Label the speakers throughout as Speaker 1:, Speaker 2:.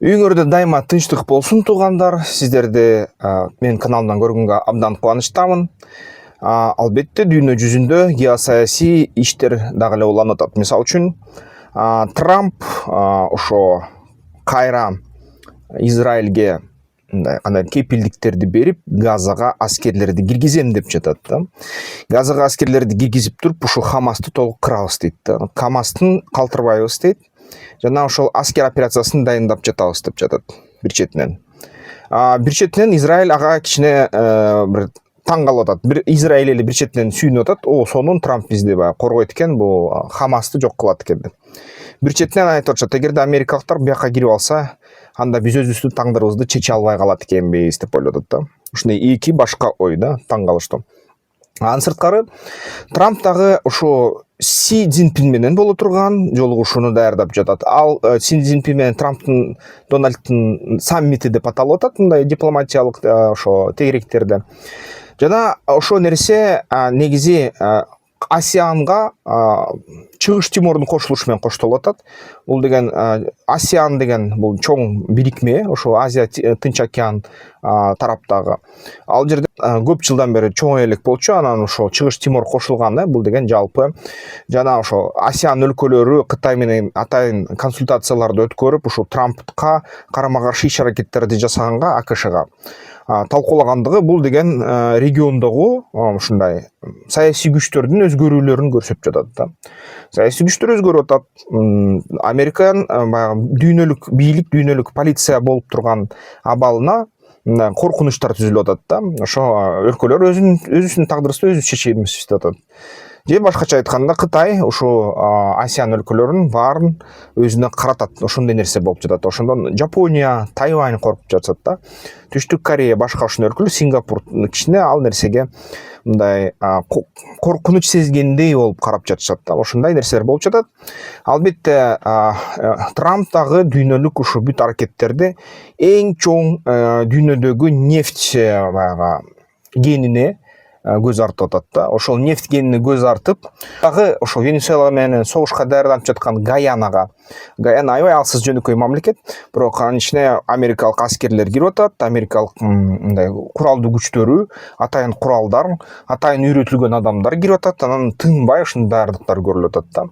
Speaker 1: Үйүңөрдө дайыма тынчтык болсун туугандар. Сиздерди мен каналымдан көргөнгө абдан кубанычтамын. Албетте дүйнө жүзүндө геосаясий иштер дагы эле уланып атат. Мисалы үчүн Трамп ошо кайра Израилге кандай кепилдиктерди берип, Газага аскерлерди киргизем деп жатат да. Газага аскерлерди киргизип туруп, ушу Хамасты толук кырабыз дейт да. Хамастын калтырбайбыз дейт. Жана ошол аскер операциясын дайындап жатабыз деп жатат бир четинен. Бир четинен Израиль ага кичине бир таң калып атат. Бир Израиль эли бир четинен сүйүнүп атат. Сонун Трамп бизди коргойт экен, бул Хамасты жок кылат экен деп. Бир четинен айтып атышат, эгерде америкалыктар бияка кирип алса, анда биз өзүбүздүн таңдарыбызды чече албай калат экенбиз деп ойлоп атат да. Ушундай эки башка ой да, таң калыштуу. Анын сырткары Трамп дагы ошо Си Цзиньпин менен боло турган жолугушууну даярдап жатат. Ал Си Цзиньпин менен Трамптын Дональдтын саммити деп аталып атат, мындай дипломатиялык ошо тегеректерде. Жана ошо нерсе негизи ASEANга Чыгыш Тимордун кошулушу менен коштолуп атат. Бул деген ASEAN деген бул чоң бирикме, ошо Азия Тынч океан тараптагы. Ал жерде көп жылдан бери чоң элек болчу, анан ошо Чыгыш Тимор кошулган, бул деген жалпы. Жана ошо ASEAN өлкөлөрү Кытай менен атайын консультацияларды өткөрүп, ошо Трампка карама-каршы иш-аракеттерди жасаганга АКШга талкуулагандыгы бул деген региондогу ушундай саясий күчтөрдүн өзгөрүүлөрүн көрсөтүп жатат да. Саясий күчтөр өзгөрүп атат. Американ баягы дүйнөлүк бийлик, дүйнөлүк полиция болуп турган абалына коркунучтар түзүлүп атат да. Ошо өлкөлөр өзүнүн тагдырыбызды өзүбүз чечебиз деп атат. Же башкача айтканда Кытай ошо ASEAN өлкөлөрүнүн баарын өзүнө каратат. Ошондой нерсе болуп жатат. Ошондон Жапония, Тайвань коркуп жатат да. Түштүк Корея, башка ошондой өлкөлөр, Сингапур кичине ал нерсеге мындай коркунуч сезгендей болуп карап жатышат да. Ошондой нерселер болуп жатат. Албетте Трамп дагы дүйнөлүк ушу бүт аракеттерди эң чоң дүйнөдөгү нефть баягы кенине көз артып атат да. Ошол нефть кенине көз артып, дагы ошо Венесуэла менен согушка даярданып жаткан Гаянага. Гаяна аябай алсыз жөнөкөй мамлекет, бирок анын ичине америкалык аскерлер кирип атат, америкалык мындай куралдуу күчтөрү, атайын куралдар, атайын үйрөтүлгөн адамдар кирип атат, анан тынбай ушундай даярдыктар көрүлүп атат да.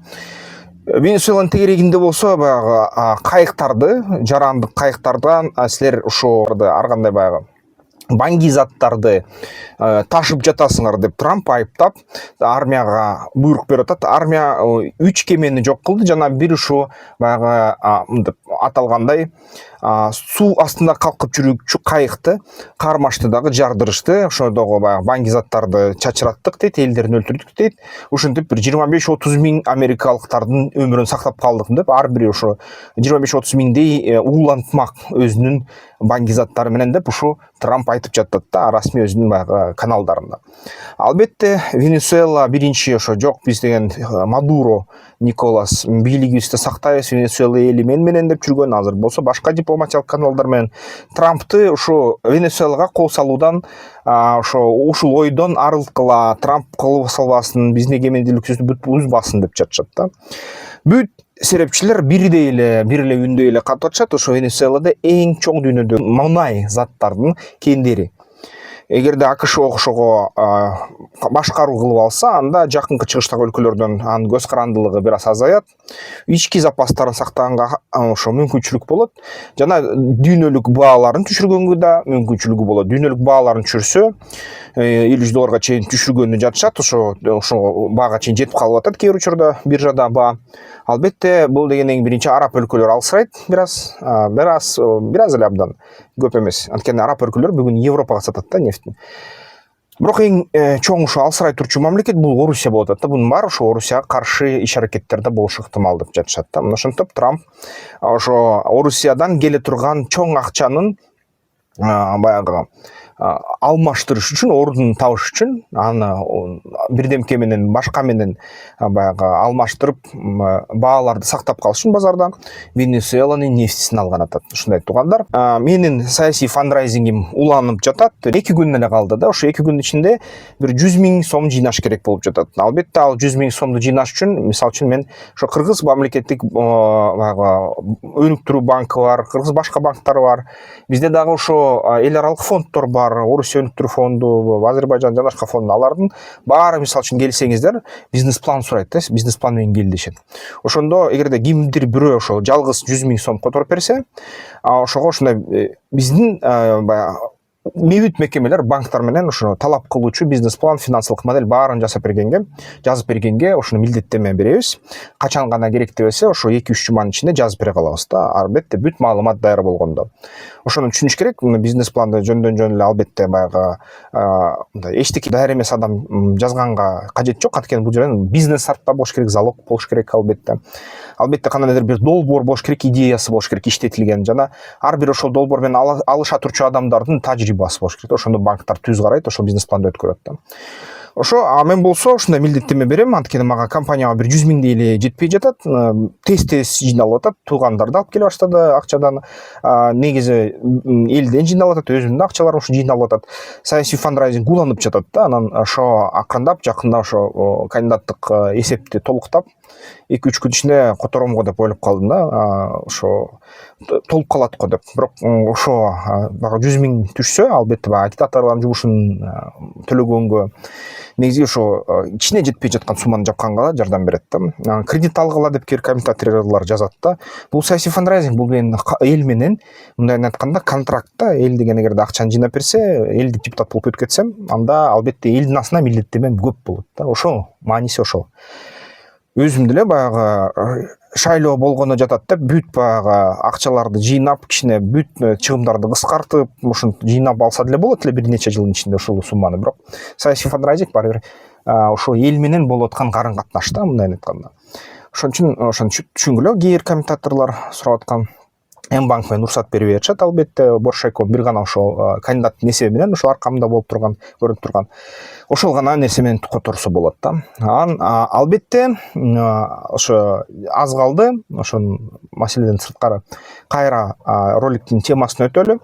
Speaker 1: Венесуэланын тегерегинде болсо баягы кайыктарды, жарандык кайыктардан силер ошо ар кандай баягы банги заттарды ташып жатасыңар деп Трамп айыптап, армияга буйрук берип атат. Армия 3 кемени жок кылды, жана бир ушу баягы аталгандай суу астында калкып жүрүүчү кайыкты, кармашты дагы жардырышты. Ошодогу баягы банги заттарды чачыраттык дейт, элдерин өлтүрдүк дейт. Ушинтип бир 25-30 миң америкалыктардын өмүрүн сактап калдык деп, ар бири ошо 25-30 миңдей уулантмак өзүнүн банги заттары менен деп ушу Трамп айтып жатат да, расмий өзүнүн баягы каналдарында. Албетте Венесуэла биринчи ошо жок, биз деген Мадуро Николас бийлигибизди сактайбыз, Венесуэла эли менен деп жүргөн, азыр болсо башка дипломатиялык каналдар менен Трампты ошо Венесуэлага кол салуудан, ошо ушул ойдон арылткыла, Трамп кол салбасын, биздин эгемендүүлүкүбүздү бүт бузбасын деп жатышат да. Бүт серепчилер бир эле үндөй эле катып атышат. Ошо Венесуэлада эң чоң дүйнөдө мунай заттардын кендери. Эгерде АКШ ошого башкаруу кылып алса, анда жакынкы чыгыштагы өлкөлөрдөн анын көз карандылыгы бир аз азаят. Ички запастарын сактаганга ошо мүмкүнчүлүк болот. Жана дүйнөлүк бааларын түшүргөнгө да мүмкүнчүлүгү болот. Дүйнөлүк бааларын түшүрсө, $50 чейин түшүргөнү жатышат. Ошо баага чейин жетип калып атат кээ бир учурда биржада баа. Албетте бул дегенен биринчи араб өлкөлөрү алсырайт бир аз эле абдан, көп эмес. Анткени араб өлкөлөр бүгүн Европага сатат да нефтин. Бирок эң чоң ошо алсырай турчу мамлекет бул Орусия болот да. Бунун баары ошо Орусияга каршы иш-аракеттерде болушу ыктымал деп жатышат да. Ошентип Трамп ошо Орусиядан келе турган чоң акчанын баягы алмаштырыш үчүн, ордун табыш үчүн аны бирдемке менен башка менен баягы алмаштырып бааларды сактап калыш үчүн базарда Венесуэланын нефтисин алган атат. Ушундай туугандар. Менин саясий фандрайзингим уланып жатат. 2 күн эле калды да. Ошо 2 күн ичинде бир 100 000 сом жыйнаш керек болуп жатат. Албетте ал 100 000 сомду жыйнаш үчүн, мисалы үчүн мен ошо Кыргыз мамлекеттик өнүктүрүү банкы бар, Кыргыз башка банктар бар. Бизде дагы ошо эл аралык фонддор бар, Орусия өнүктүрүү фонду, Азербайжан жана башка фонд. Алардын баары мисалы үчүн келсеңиздер, бизнес план сурайт да, бизнес план менен кел дешет. Ошондо эгерде кимдир бирөө ошо жалгыз 100 000 сом которуп берсе, ошого ушундай биздин мебит мекемелер банктар менен ошо талап кылуучу бизнес план, финансылык модель баарын жазып бергенге ошону милдеттеме беребиз. Качан гана керектебесе ошо 2-3 жуманын ичинде жазып бере калабыз да. Албетте бүт маалымат даяр болгондо. Ошону түшүнүш керек. Бизнес планды жөндөн эле албетте баягы мындай эчтеке даяр эмес адам жазганга кажет жок. Анткени бул жерден бизнес артта болуш керек, залог болуш керек албетте. Албетте кандайдыр бир долбоор болуш керек, идеясы болуш керек, иштетилген жана ар бир ошол долбоор менен алыша турчу адамдардын тажрыйбасы болуш керек. Ошондо банктар түз карайт, ошол бизнес планды өткөрөт да. Ошо мен болсо ушундай милдеттеме берем, анткени мага компанияга бир 100 000 эле жетпей жатат. Тез жыйналып атат, туугандарды алып келе баштады акчадан. Негизи элден жыйналып атат, өзүмдүн акчаларым ушу жыйналып атат. Саясий фандрайзинг уланып жатат да. Анан ошо акырындап жакында ошо кандидаттык эсепти толуктап 2-3 күн ичинде которомго деп ойлоп калдым да. Ошо толуп калат го деп. Бирок ошо багы 100 000 түшсө, албетте баягы агитаторлордун жумушун төлөгөнгө негизи ошо ичине жетпей жаткан сумманы жапканга жардам берет да. Кредит алгыла деп комментаторлор жазат да. Бул саясий фандрайзинг, бул менин эл менен мындайын айтканда контракт да. Эл деген эгерде акчаны жыйнап берсе, элдик депутат болуп өткөтсөм, анда албетте элдин астына милдеттемем көп болот да. Ошо мааниси ошол. Өзүмдү эле баягы шайлоо болгону жатат деп бүт баягы акчаларды жыйнап, кичине бүт чыгымдарды кыскартып, ушинтип жыйнап алса деле болот эле бир нече жылдын ичинде ушул сумманы. Бирок саясий фандрайзинг баары бир ошо эл менен болуп аткан карын катнаш да, мындайын айтканда. Ошон үчүн ошону түшүнгүлө кээ бир комментаторлор сурап аткан. М-банк менен уруксат бербей атышат, албетте Боршайков бир гана ошол кандидаттын эсеби менен ошол аркамда болуп турган, көрүнүп турган. Ошол гана нерсе менен которсо болот да. Албетте ошо аз калды, ошонун маселеден сырткары кайра роликтин темасын өтөлү.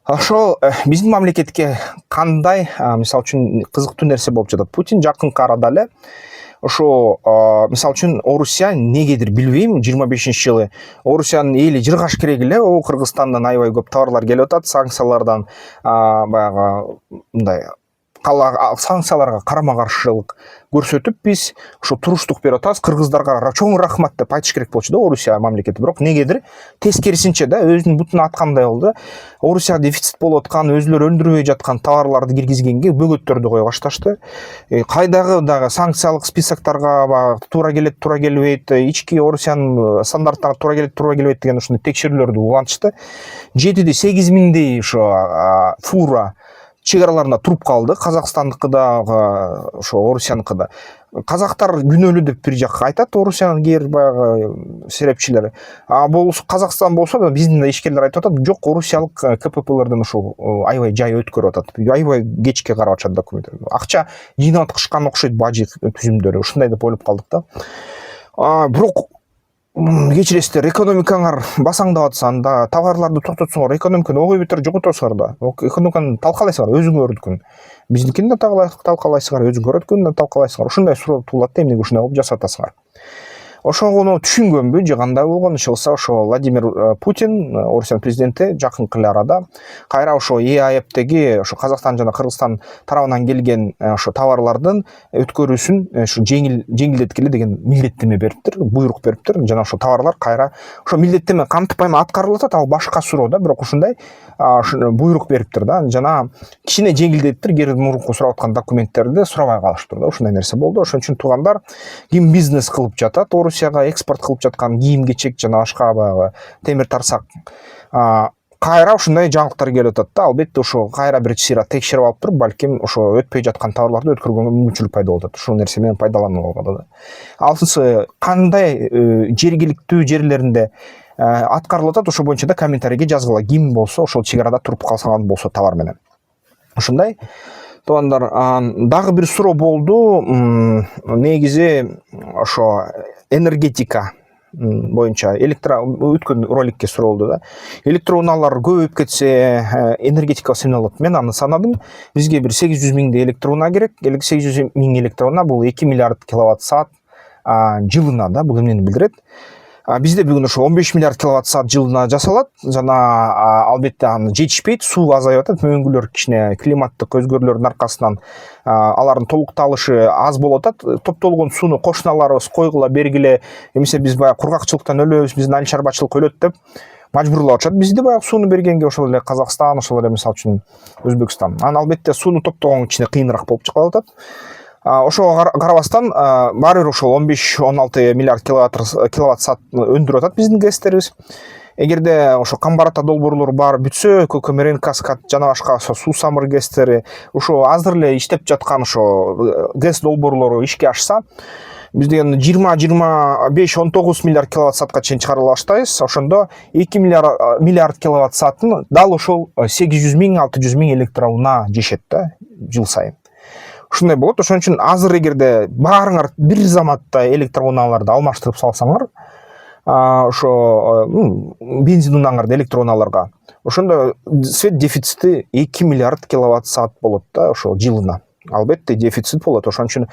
Speaker 1: Ошол биздин мамлекетке кандай, мисалы үчүн кызыктуу нерсе болуп жатат. Путин жакынкы арада эле ошо мисалы үчүн Орусия негедир билбейм, 25-жылы Орусиянын эли жыргаш керек эле, о Кыргызстандан аябай көп товарлар келип атат, санкциялардан баягы мындай санкцияларга карама каршылык көрсөтүп биз ошо туруштук берип атабыз. Кыргыздарга чоң рахмат деп айтыш керек болчу да Орусия мамлекети. Бирок негедир тескерисинче да өзүнүн бутун аткандай болду. Орусия дефицит болуп аткан, өзүлөрү өндүрбөй жаткан товарларды киргизгенге бөгөттөрдү кое башташты. Кайдагы дагы санкциялык списоктарга туура келет, туура келбейт, ички Орусиянын стандарттарына туура келет, туура келбейт деген ушундай текшерүүлөрдү улантышты. 7-8 миңдей ошо фура чек араларында туруп калды. Казакстандыкы да, ошо Орусияныкы да. Казактар күнөөлүү деп бир жак айтат, Орусиянын кээ бир баягы серепчилери. Болсо Казакстан болсо да биздин ишкерлер айтып атат, жок, орусиялык КППлерден ушул аябай жай өткөрүп атат. Аябай кечке карап атышат документтерди. Акча жыйнаткышкан окшойт бажы түзүмдөрү. Ушундай деп ойлоп калдык да. Бирок кечиресиздер, экономикаңар басаңдап атса, анда товарларды токтотсоңор, экономиканы огой бетер жоготосуңар да. Экономиканы талкалайсыңар, өзүңөрдүкүн. Биздикин да талкалайсыңар, өзүңөрдүкүн да талкалайсыңар. Ушундай суроо туулат да, эмнеге ушундай кылып жасатасыңар. Ошону түшүнгөнбү, же кандай болгон иши болсо, ошо Владимир Путин, Орусиянын президенти, жакынкы арада кайра ошо ЕАЭПтеги ошо Казакстан жана Кыргызстан тарабынан келген ошо товарлардын өткөрүүсүн ошо жеңилдеткиле деген милдеттеме бериптир, буйрук бериптир. Жана ошо товарлар кайра ошо милдеттеме кантпайма аткарылып атат, ал башка суроо да, бирок ушундай буйрук бериптир да. Жана кичине жеңилдеттир, кээ бир мурунку сурап аткан документтерди сурабай калыштыр да. Ушундай нерсе болду. Ошон үчүн туугандар, ким бизнес кылып жатат, Орусияга экспорт кылып жаткан кийим-кечек жана башка баягы темир тарсак кайра ушундай жаңылыктар келип атат да. Албетте ошо кайра бир чира текшерип алып туруп, балким ошо өтпөй жаткан товарларды өткөргөнгө мүмкүнчүлүк пайда болуп атат. Ушул нерсе менен пайдаланып алганда да. Алсысы кандай жергиликтүү жерлеринде аткарылып атат, ошо боюнча да комментарийге жазгыла. Ким болсо ошол чек арада туруп калсаңар болсо товар менен. ушундай. Туугандар, дагы бир суроо болду. Негизи ошо энергетика боюнча өткөн роликке суроо болду да. Электроунаалар көбөйүп кетсе энергетикасы эмне болот? Мен аны санадым. Бизге бир 800 миңдей электроуна керек. 800 миң электроуна бул 2 миллиард киловатт саат жылына да. Бул эмнени билдирет? Бизде бүгүн ошо 15 миллиард киловатт саат жылына жасалат. Жана албетте аны жетишпейт, суу азайып атат. Мөңгүлөр кичине климаттык өзгөрүүлөрдүн аркасынан алардын толукталышы аз болуп атат. Топтолгон сууну кошуналарыбыз койгула бергиле, эмесе биз баягы кургакчылыктан өлөбүз, биздин айыл чарбачылык өлөт деп мажбурлап атышат бизди баягы сууну бергенге. Ошол эле Казакстан, ошол эле мисалы үчүн Өзбекстан. Анан албетте сууну топтогон кичине кыйыныраак болуп калып атат. Ошого карабастан баары бир ошол 15-16 миллиард киловатт саат өндүрүп атат биздин ГЭСтерибиз. Эгерде ошо Камбарата долбоорлору баары бүтсө, Көкөмөрөн, Каскад жана башка суу самыр ГЭСтери ошо азыр эле иштеп жаткан ошо ГЭС долбоорлору ишке ашса, биз деген 20-25-19 миллиард киловатт саатка чейин чыгара баштайбыз. Ошондо 2 миллиард киловатт саатын дал ошол 800 миң 600 миң электроуна жешет да жыл сайын. Ушундай болот. Ошон үчүн азыр эгерде баарыңар бир заматта электроунааларды алмаштырып салсаңар, ошо бензин унааңарды электроунааларга, ошондо свет дефицити 2 миллиард киловатт саат болот да ошо жылына. Албетте дефицит болот. Ошон үчүн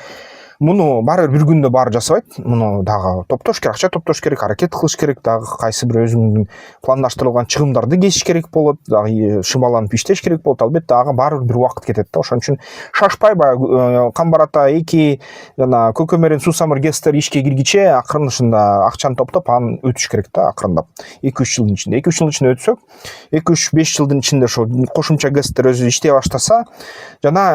Speaker 1: муну баары бир күндө баары жасабайт. Муну дагы топтош керек, акча топтош керек, аракет кылыш керек, дагы кайсы бир өзүңдүн пландаштырылган чыгымдарды кесиш керек болот, дагы шымаланып иштеш керек болот. Албетте ага баары бир убакыт кетет да. Ошон үчүн шашпай баягы Камбарата 2 жана Көкөмөрөн суу самыр ГЭСтер ишке киргиче акырын ушунда акчаны топтоп анан өтүш керек да, акырындап. 2-3 жылдын ичинде. 2-3 жылдын ичинде өтсөк, 2-3-5 жылдын ичинде ошо кошумча ГЭСтер өзү иштей баштаса, жана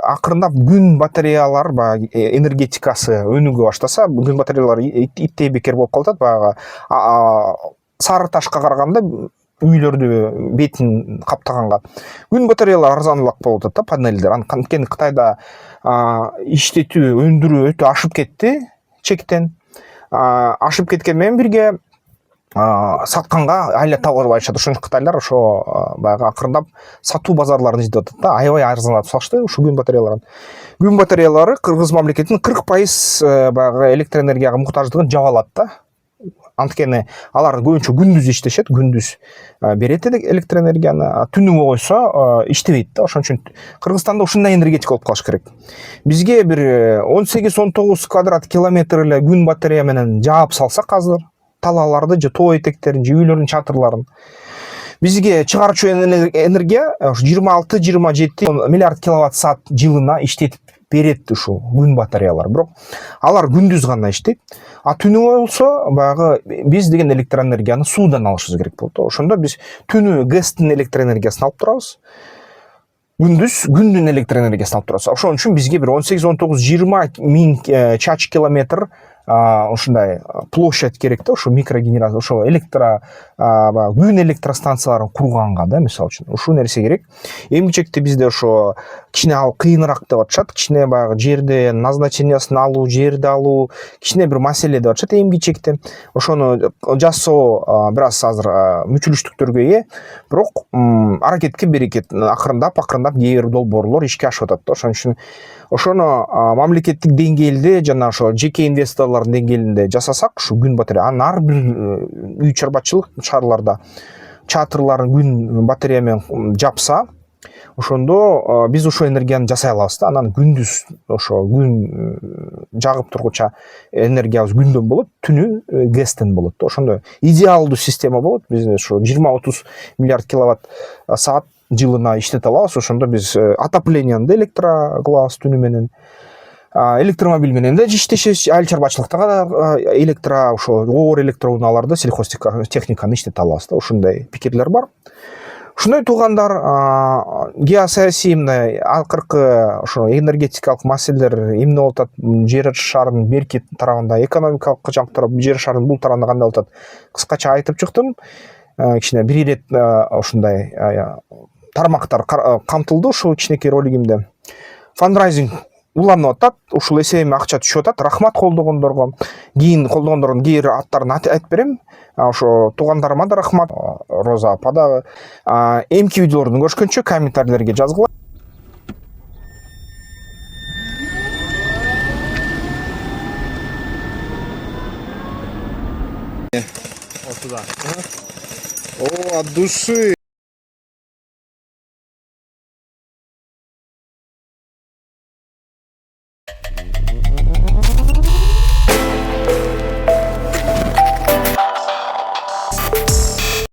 Speaker 1: акырындап күн батареялар баягы энергетикасы өнүгө баштаса, күн батареялар иттей бекер болуп калат. Баягы сары ташка караганда үйлөрдү бетин каптаганга күн батареялар арзаныраак болуп атат да, панелдер. Анткени Кытайда иштетүү, өндүрүү өтө ашып кетти чектен. Ашып кеткен менен бирге сатканга айла табарбайышат. Ошон кытайлар ошо баягы акырындап сатуу базарларын издеп атат да, аябай арзандатып салышты ушу күн батареяларын. Күн батареялары Кыргыз мамлекетинин 40% баягы электр энергияга муктаждыгын жаап алат да. Анткени алар көбүнчө күндүз иштешет, күндүз берет электр энергияны, түнү койсо иштебейт да. Ошон үчүн Кыргызстанда ушундай энергетика болуп калыш керек. Бизге бир 18-19 квадрат километр эле күн батарея менен жаап салсак азыр талааларды же тоо этектерин же үйлөрдүн чатырларын, бизге чыгарчу энергия 26-27 миллиард киловатт саат жылына иштетип берет ушул күн батареялар. Бирок алар күндүз гана иштейт. Түнү болсо баягы биз деген электр энергияны суудан алышыбыз керек болот. Ошондо биз түнү ГЭСтин электр энергиясын алып турабыз. Күндүз күндүн электр энергиясын алып турабыз. Ошон үчүн бизге бир 18-19-20 миң чарчы километр ушундай площадь керек да, ошо микрогенератор, ошо күн электростанцияларын курганга да, мисалы үчүн ушул нерсе керек. Эми чекте бизде ошо кичине ал кыйыныраак деп атышат. Кичине баягы жерде назначениясын алуу, жерди алуу кичине бир маселе деп атышат эмки чекте. Ошону жасоо бир аз азыр мүчүлүштүктөргө ээ. Бирок аракетке берекет, акырындап кээ бир долбоорлор ишке ашып атат да. Ошон үчүн ошону мамлекеттик деңгээлде жана ошо жеке инвесторлордун деңгээлинде жасасак, ушу күн батарея, анын ар бир үй чарбачылык шаарларда чатырларын күн батарея менен жапса, ошондо биз ошол энергияны жасай алабыз да. Анан күндүз ошо күн жагып тургуча энергиябыз күндөн болот, түнү ГЭСтен болот да. Ошондо идеалдуу система болот. Биз ошо 20-30 миллиард киловатт саат жылына иштете алабыз. Ошондо биз отопленияны да электро кылабыз түнү менен. Электромобиль менен да иштешебиз, айыл чарбачылыкта да электро, ошо оор электроунааларды, сельхозтехниканы иштете алабыз да. Ушундай пикирлер бар. Ушундай туугандар, геосаясий мындай акыркы ошо энергетикалык маселелер эмне болуп атат, жер шарынын берки тарабында, экономикалык жактар жер шарынын бул тарабында кандай болуп атат, кыскача айтып чыктым. Кичине бир ирет ушундай тармактар камтылды ушул кичинекей ролигимде. Фандрайзинг уланып атат, ушул эсебиме акча түшүп атат. Рахмат колдогондорго. Кийин колдогондордун кээ бир аттарын айтып берем. Ошо туугандарыма да рахмат, Роза апа да. Эмки видеолорду көрүшкөнчө комментарийлерге жазгыла.
Speaker 2: туда.
Speaker 1: О, от души.